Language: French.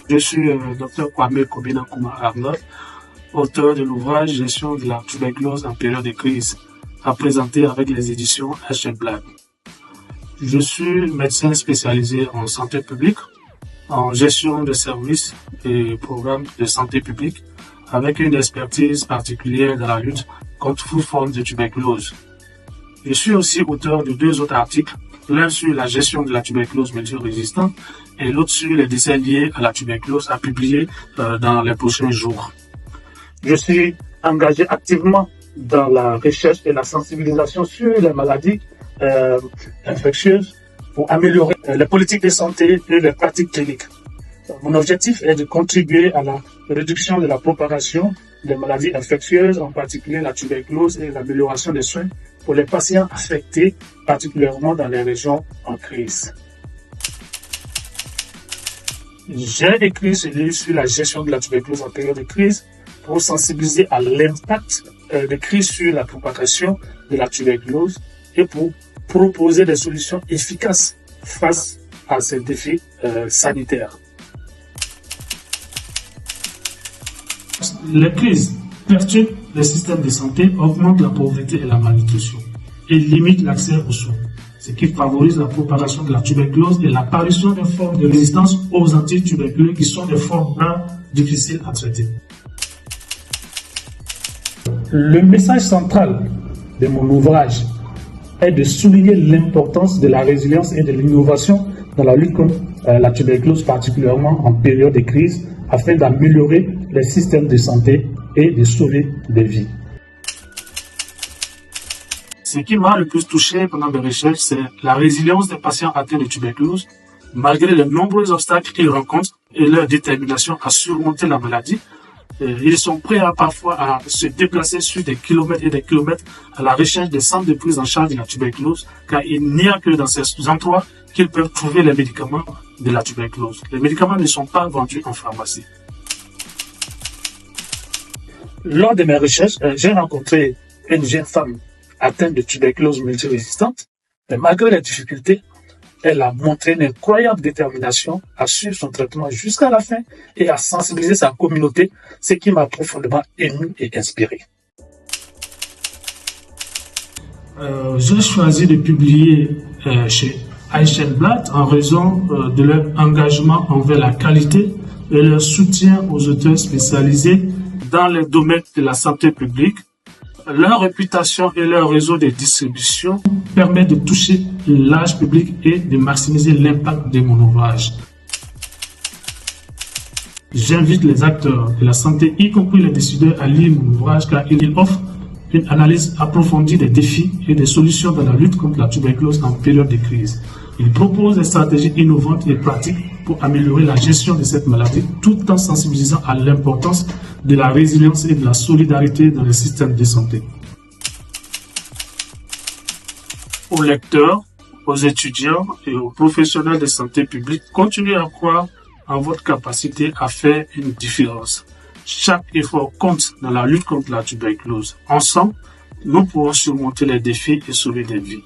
Je suis Dr Kwame Kobina Kuma-Arnold, auteur de l'ouvrage Gestion de la tuberculose en période de crise, à présenter avec les éditions Hachenblatt. Je suis médecin spécialisé en santé publique, en gestion de services et programmes de santé publique, avec une expertise particulière dans la lutte contre toute forme de tuberculose. Je suis aussi auteur de 2 autres articles, l'un sur la gestion de la tuberculose multirésistante et l'autre sur les décès liés à la tuberculose à publier dans les prochains jours. Je suis engagé activement dans la recherche et la sensibilisation sur les maladies infectieuses pour améliorer les politiques de santé et les pratiques cliniques. Mon objectif est de contribuer à la réduction de la propagation des maladies infectieuses, en particulier la tuberculose, et l'amélioration des soins pour les patients affectés, particulièrement dans les régions en crise. J'ai écrit ce livre sur la gestion de la tuberculose en période de crise pour sensibiliser à l'impact des crises sur la propagation de la tuberculose et pour proposer des solutions efficaces face à ces défis sanitaires. Les crises perturbent les systèmes de santé, augmentent la pauvreté et la malnutrition et limitent l'accès aux soins, ce qui favorise la propagation de la tuberculose et l'apparition de formes de résistance aux antituberculeux qui sont des formes rares difficiles à traiter. Le message central de mon ouvrage est de souligner l'importance de la résilience et de l'innovation dans la lutte contre la tuberculose, particulièrement en période de crise, afin d'améliorer les systèmes de santé et de sauver des vies. Ce qui m'a le plus touché pendant mes recherches, c'est la résilience des patients atteints de tuberculose, malgré les nombreux obstacles qu'ils rencontrent et leur détermination à surmonter la maladie. Ils sont prêts parfois à se déplacer sur des kilomètres et des kilomètres à la recherche des centres de prise en charge de la tuberculose, car il n'y a que dans ces endroits qu'ils peuvent trouver les médicaments de la tuberculose. Les médicaments ne sont pas vendus en pharmacie. Lors de mes recherches, j'ai rencontré une jeune femme atteinte de tuberculose multirésistante, mais malgré les difficultés, elle a montré une incroyable détermination à suivre son traitement jusqu'à la fin et à sensibiliser sa communauté, ce qui m'a profondément ému et inspiré. J'ai choisi de publier chez Hachenblatt en raison de leur engagement envers la qualité et leur soutien aux auteurs spécialisés dans les domaines de la santé publique. Leur réputation et leur réseau de distribution permettent de toucher le large public et de maximiser l'impact de mon ouvrage. J'invite les acteurs de la santé, y compris les décideurs, à lire mon ouvrage car il offre une analyse approfondie des défis et des solutions dans la lutte contre la tuberculose en période de crise. Il propose des stratégies innovantes et pratiques pour améliorer la gestion de cette maladie tout en sensibilisant à l'importance de la résilience et de la solidarité dans les systèmes de santé. Aux lecteurs, aux étudiants et aux professionnels de santé publique, continuez à croire en votre capacité à faire une différence. Chaque effort compte dans la lutte contre la tuberculose. Ensemble, nous pourrons surmonter les défis et sauver des vies.